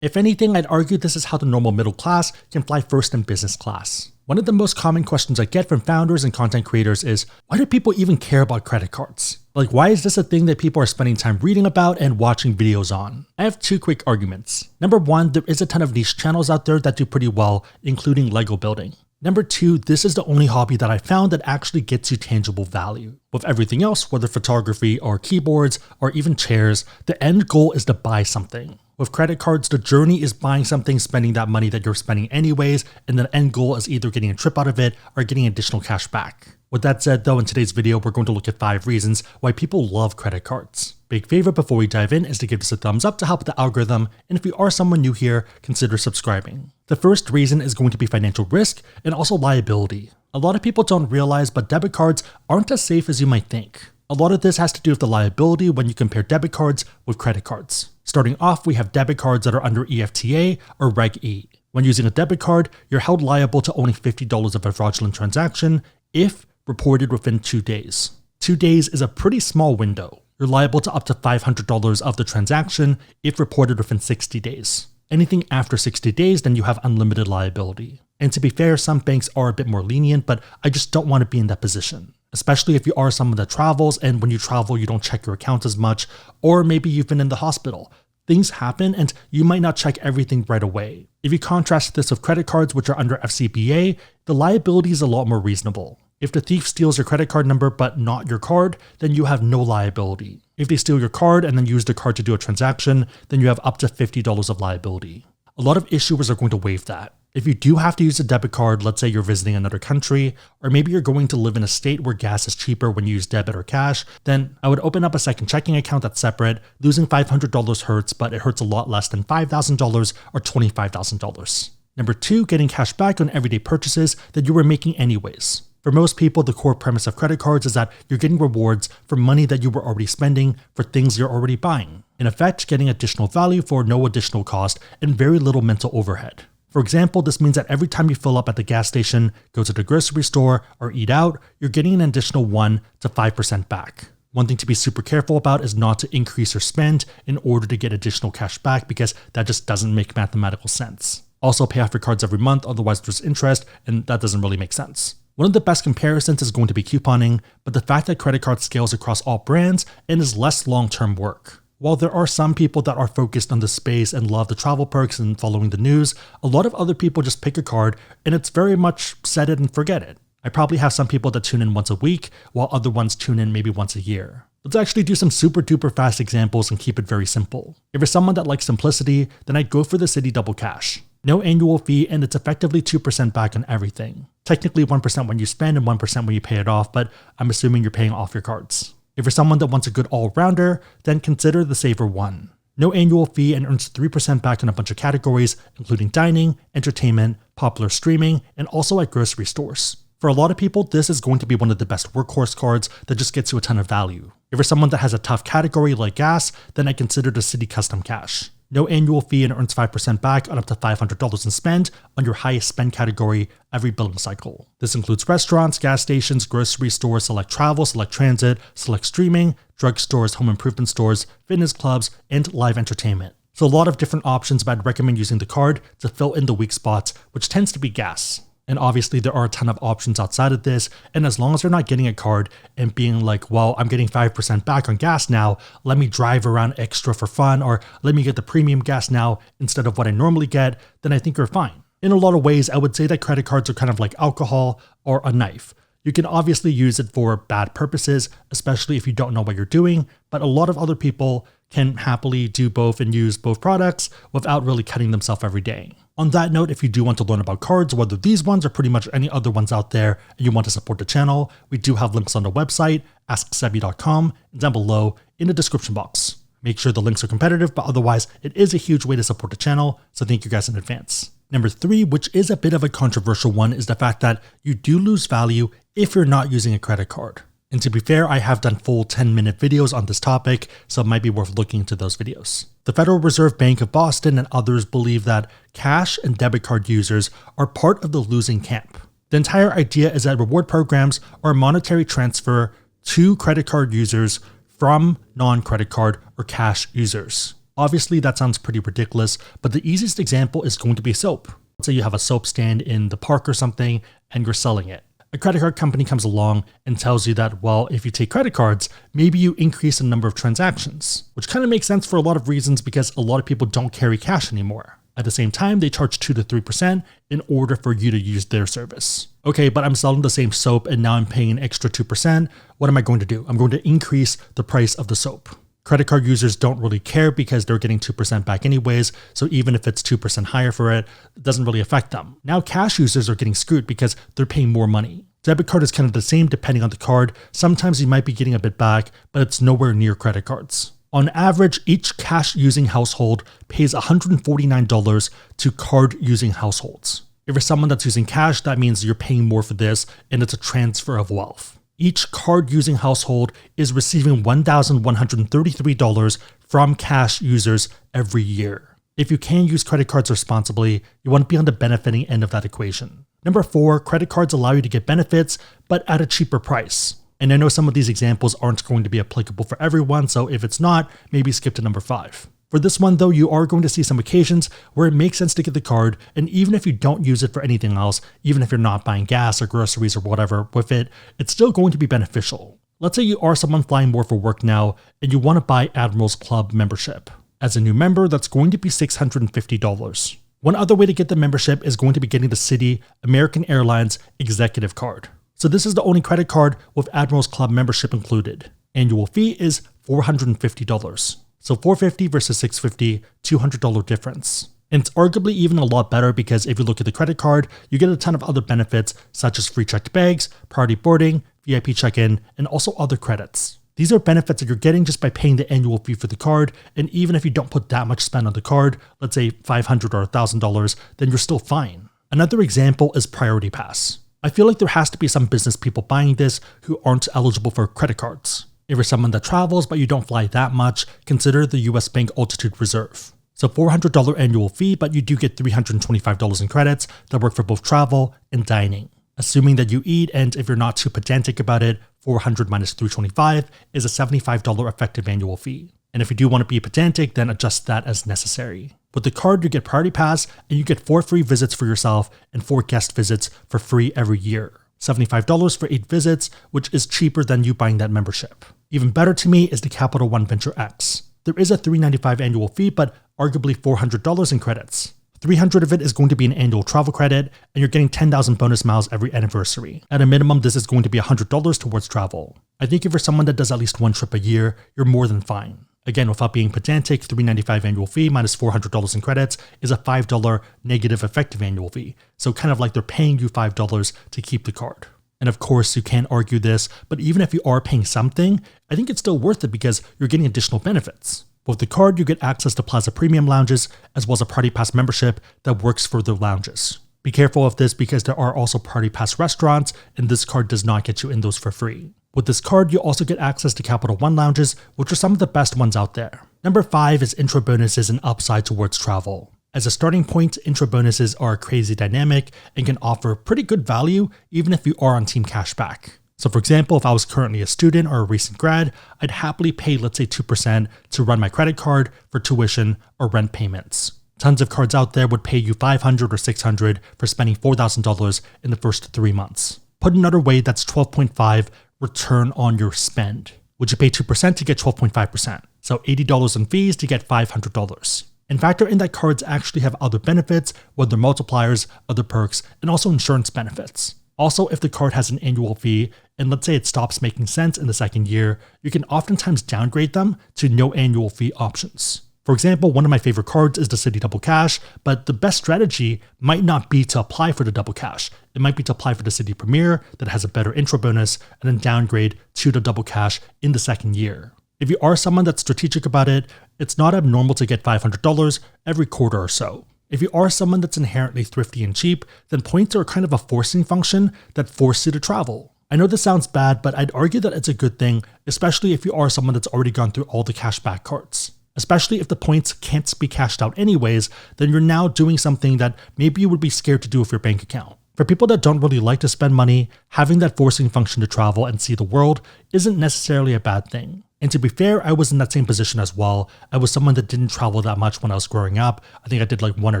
If anything, I'd argue this is how the normal middle class can fly first in business class. One of the most common questions I get from founders and content creators is, why do people even care about credit cards? Like, why is this a thing that people are spending time reading about and watching videos on? I have two quick arguments. Number one, there is a ton of niche channels out there that do pretty well, including Lego building. Number two, this is the only hobby that I found that actually gets you tangible value. With everything else, whether photography or keyboards or even chairs, the end goal is to buy something. With credit cards, the journey is buying something, spending that money that you're spending anyways, and the end goal is either getting a trip out of it or getting additional cash back. With that said though, in today's video, we're going to look at 5 reasons why people love credit cards. Big favor before we dive in is to give us a thumbs up to help with the algorithm, and if you are someone new here, consider subscribing. The first reason is going to be financial risk and also liability. A lot of people don't realize, but debit cards aren't as safe as you might think. A lot of this has to do with the liability when you compare debit cards with credit cards. Starting off, we have debit cards that are under EFTA or Reg E. When using a debit card, you're held liable to only $50 of a fraudulent transaction if reported within 2 days. 2 days is a pretty small window. You're liable to up to $500 of the transaction if reported within 60 days. Anything after 60 days, then you have unlimited liability. And to be fair, some banks are a bit more lenient, but I just don't want to be in that position. Especially if you are someone that travels, and when you travel, you don't check your account as much, or maybe you've been in the hospital. Things happen and you might not check everything right away. If you contrast this with credit cards, which are under FCPA, the liability is a lot more reasonable. If the thief steals your credit card number but not your card, then you have no liability. If they steal your card and then use the card to do a transaction, then you have up to $50 of liability. A lot of issuers are going to waive that. If you do have to use a debit card, let's say you're visiting another country, or maybe you're going to live in a state where gas is cheaper when you use debit or cash, then I would open up a second checking account that's separate. Losing $500 hurts, but it hurts a lot less than $5,000 or $25,000. Number 2, getting cash back on everyday purchases that you were making anyways. For most people, the core premise of credit cards is that you're getting rewards for money that you were already spending for things you're already buying. In effect, getting additional value for no additional cost and very little mental overhead. For example, this means that every time you fill up at the gas station, go to the grocery store, or eat out, you're getting an additional 1 to 5% back. One thing to be super careful about is not to increase your spend in order to get additional cash back, because that just doesn't make mathematical sense. Also, pay off your cards every month, otherwise there's interest, and that doesn't really make sense. One of the best comparisons is going to be couponing, but the fact that credit card scales across all brands and is less long-term work. While there are some people that are focused on the space and love the travel perks and following the news, a lot of other people just pick a card and it's very much set it and forget it. I probably have some people that tune in once a week, while other ones tune in maybe once a year. Let's actually do some super duper fast examples and keep it very simple. If you're someone that likes simplicity, then I'd go for the Citi Double Cash. No annual fee, and it's effectively 2% back on everything. Technically 1% when you spend and 1% when you pay it off, but I'm assuming you're paying off your cards. If you're someone that wants a good all-rounder, then consider the Saver 1. No annual fee and earns 3% back on a bunch of categories, including dining, entertainment, popular streaming, and also at grocery stores. For a lot of people, this is going to be one of the best workhorse cards that just gets you a ton of value. If you're someone that has a tough category like gas, then I consider the Citi Custom Cash. No annual fee and earns 5% back on up to $500 in spend on your highest spend category every billing cycle. This includes restaurants, gas stations, grocery stores, select travel, select transit, select streaming, drugstores, home improvement stores, fitness clubs, and live entertainment. So a lot of different options, but I'd recommend using the card to fill in the weak spots, which tends to be gas. And obviously there are a ton of options outside of this, and as long as you're not getting a card and being like, well, I'm getting 5% back on gas now, let me drive around extra for fun, or let me get the premium gas now instead of what I normally get, then I think you're fine. In a lot of ways, I would say that credit cards are kind of like alcohol or a knife. You can obviously use it for bad purposes, especially if you don't know what you're doing, but a lot of other people can happily do both and use both products without really cutting themselves every day. On that note, if you do want to learn about cards, whether these ones or pretty much any other ones out there, and you want to support the channel, we do have links on the website, AskSebby.com, and down below in the description box. Make sure the links are competitive, but otherwise, it is a huge way to support the channel, so thank you guys in advance. Number 3, which is a bit of a controversial one, is the fact that you do lose value if you're not using a credit card. And to be fair, I have done full 10-minute videos on this topic, so it might be worth looking into those videos. The Federal Reserve Bank of Boston and others believe that cash and debit card users are part of the losing camp. The entire idea is that reward programs are a monetary transfer to credit card users from non-credit card or cash users. Obviously, that sounds pretty ridiculous, but the easiest example is going to be soap. Let's say you have a soap stand in the park or something, and you're selling it. A credit card company comes along and tells you that, well, if you take credit cards, maybe you increase the number of transactions, which kind of makes sense for a lot of reasons because a lot of people don't carry cash anymore. At the same time, they charge 2 to 3% in order for you to use their service. Okay, but I'm selling the same soap and now I'm paying an extra 2%. What am I going to do? I'm going to increase the price of the soap. Credit card users don't really care because they're getting 2% back anyways, so even if it's 2% higher for it, it doesn't really affect them. Now cash users are getting screwed because they're paying more money. Debit card is kind of the same depending on the card. Sometimes you might be getting a bit back, but it's nowhere near credit cards. On average, each cash-using household pays $149 to card-using households. If you're someone that's using cash, that means you're paying more for this, and it's a transfer of wealth. Each card-using household is receiving $1,133 from cash users every year. If you can use credit cards responsibly, you want to be on the benefiting end of that equation. Number 4, credit cards allow you to get benefits, but at a cheaper price. And I know some of these examples aren't going to be applicable for everyone, so if it's not, maybe skip to number 5. For this one though, you are going to see some occasions where it makes sense to get the card, and even if you don't use it for anything else, even if you're not buying gas or groceries or whatever with it, it's still going to be beneficial. Let's say you are someone flying more for work now, and you want to buy Admirals Club membership. As a new member, that's going to be $650. One other way to get the membership is going to be getting the Citi American Airlines Executive Card. So this is the only credit card with Admirals Club membership included. Annual fee is $450. So $450 versus $650, $200 difference. And it's arguably even a lot better because if you look at the credit card, you get a ton of other benefits such as free checked bags, priority boarding, VIP check-in, and also other credits. These are benefits that you're getting just by paying the annual fee for the card, and even if you don't put that much spend on the card, let's say $500 or $1,000, then you're still fine. Another example is Priority Pass. I feel like there has to be some business people buying this who aren't eligible for credit cards. If you're someone that travels but you don't fly that much, consider the US Bank Altitude Reserve. So $400 annual fee, but you do get $325 in credits that work for both travel and dining. Assuming that you eat, and if you're not too pedantic about it, 400 minus 325 is a $75 effective annual fee. And if you do want to be pedantic, then adjust that as necessary. With the card, you get Priority Pass, and you get 4 free visits for yourself and 4 guest visits for free every year. $75 for 8 visits, which is cheaper than you buying that membership. Even better to me is the Capital One Venture X. There is a $395 annual fee, but arguably $400 in credits. $300 of it is going to be an annual travel credit, and you're getting 10,000 bonus miles every anniversary. At a minimum, this is going to be $100 towards travel. I think if you're someone that does at least 1 trip a year, you're more than fine. Again, without being pedantic, $395 annual fee minus $400 in credits is a $5 negative effective annual fee. So kind of like they're paying you $5 to keep the card. And of course, you can't argue this, but even if you are paying something, I think it's still worth it because you're getting additional benefits. With the card, you get access to Plaza Premium lounges, as well as a Party Pass membership that works for the lounges. Be careful of this because there are also Party Pass restaurants, and this card does not get you in those for free. With this card, you also get access to Capital One lounges, which are some of the best ones out there. Number 5 is intro bonuses and upside towards travel. As a starting point, intro bonuses are crazy dynamic and can offer pretty good value even if you are on Team Cashback. So for example, if I was currently a student or a recent grad, I'd happily pay let's say 2% to run my credit card for tuition or rent payments. Tons of cards out there would pay you $500 or $600 for spending $4,000 in the first 3 months. Put another way, that's 12.5 return on your spend. Would you pay 2% to get 12.5%? So $80 in fees to get $500. And factor in that cards actually have other benefits, whether multipliers, other perks, and also insurance benefits. Also, if the card has an annual fee, and let's say it stops making sense in the second year, you can oftentimes downgrade them to no annual fee options. For example, one of my favorite cards is the Citi Double Cash, but the best strategy might not be to apply for the Double Cash. It might be to apply for the Citi Premier that has a better intro bonus and then downgrade to the Double Cash in the second year. If you are someone that's strategic about it, it's not abnormal to get $500 every quarter or so. If you are someone that's inherently thrifty and cheap, then points are kind of a forcing function that forces you to travel. I know this sounds bad, but I'd argue that it's a good thing, especially if you are someone that's already gone through all the cashback cards. Especially if the points can't be cashed out anyways, then you're now doing something that maybe you would be scared to do with your bank account. For people that don't really like to spend money, having that forcing function to travel and see the world isn't necessarily a bad thing. And to be fair, I was in that same position as well. I was someone that didn't travel that much when I was growing up. I think I did like 1 or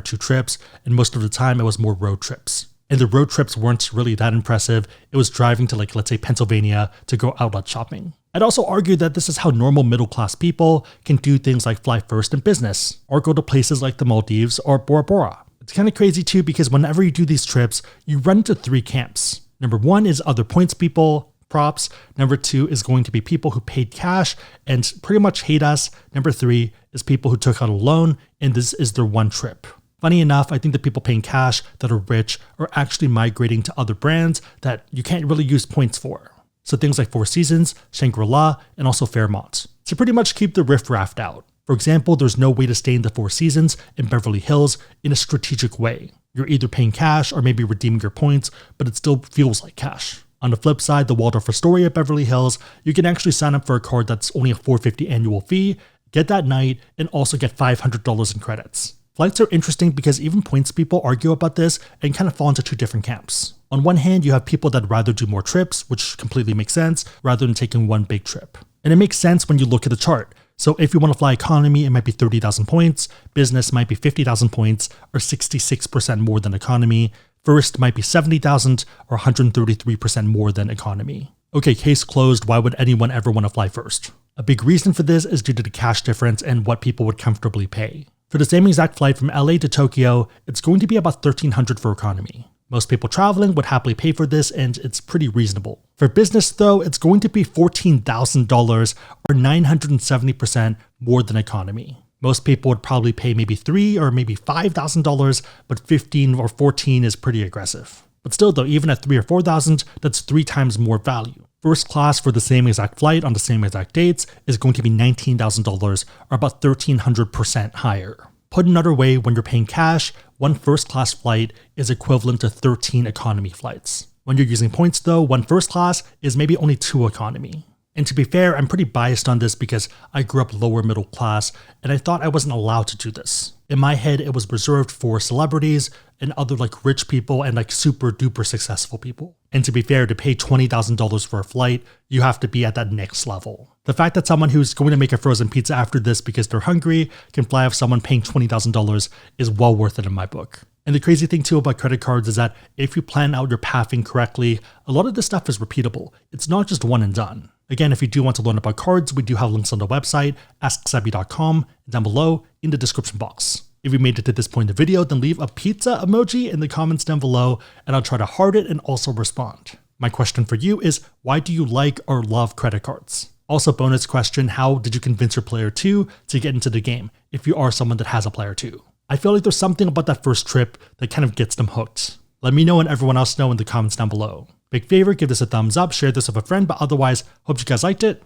2 trips, and most of the time it was more road trips. And the road trips weren't really that impressive. It was driving to like, let's say Pennsylvania to go outlet shopping. I'd also argue that this is how normal middle class people can do things like fly first in business, or go to places like the Maldives or Bora Bora. It's kind of crazy too, because whenever you do these trips, you run into 3 camps. Number 1 is other points people, props. Number 2 is going to be people who paid cash and pretty much hate us. Number 3 is people who took out a loan and this is their one trip. Funny enough, I think the people paying cash that are rich are actually migrating to other brands that you can't really use points for. So things like Four Seasons, Shangri-La, and also Fairmont. To pretty much keep the riffraff out. For example, there's no way to stay in the Four Seasons in Beverly Hills in a strategic way. You're either paying cash or maybe redeeming your points, but it still feels like cash. On the flip side, the Waldorf Astoria at Beverly Hills, you can actually sign up for a card that's only a $450 annual fee, get that night, and also get $500 in credits. Flights are interesting because even points people argue about this and kind of fall into 2 different camps. On one hand, you have people that rather do more trips, which completely makes sense, rather than taking one big trip. And it makes sense when you look at the chart. So if you want to fly economy, it might be 30,000 points, business might be 50,000 points, or 66% more than economy, first might be 70,000, or 133% more than economy. Okay, case closed, why would anyone ever want to fly first? A big reason for this is due to the cash difference and what people would comfortably pay. For the same exact flight from LA to Tokyo, it's going to be about $1,300 for economy. Most people traveling would happily pay for this, and it's pretty reasonable. For business though, it's going to be $14,000 or 970% more than economy. Most people would probably pay maybe $3,000 or maybe $5,000, but 15 or 14 is pretty aggressive. But still though, even at $3,000 or $4,000, that's 3 times more value. First class for the same exact flight on the same exact dates is going to be $19,000 or about 1,300% higher. Put another way, when you're paying cash, one first class flight is equivalent to 13 economy flights. When you're using points though, one first class is maybe only 2 economy. And to be fair, I'm pretty biased on this because I grew up lower middle class and I thought I wasn't allowed to do this. In my head, it was reserved for celebrities and other like rich people and like super duper successful people. And to be fair, to pay $20,000 for a flight, you have to be at that next level. The fact that someone who's going to make a frozen pizza after this because they're hungry can fly off someone paying $20,000 is well worth it in my book. And the crazy thing too about credit cards is that if you plan out your pathing correctly, a lot of this stuff is repeatable. It's not just one and done. Again, if you do want to learn about cards, we do have links on the website, AskSebby.com, down below in the description box. If you made it to this point in the video, then leave a pizza emoji in the comments down below, and I'll try to heart it and also respond. My question for you is, why do you like or love credit cards? Also, bonus question, how did you convince your player 2 to get into the game, if you are someone that has a player 2? I feel like there's something about that first trip that kind of gets them hooked. Let me know and everyone else know in the comments down below. Big favor, give this a thumbs up, share this with a friend, but otherwise, hope you guys liked it.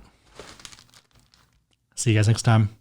See you guys next time.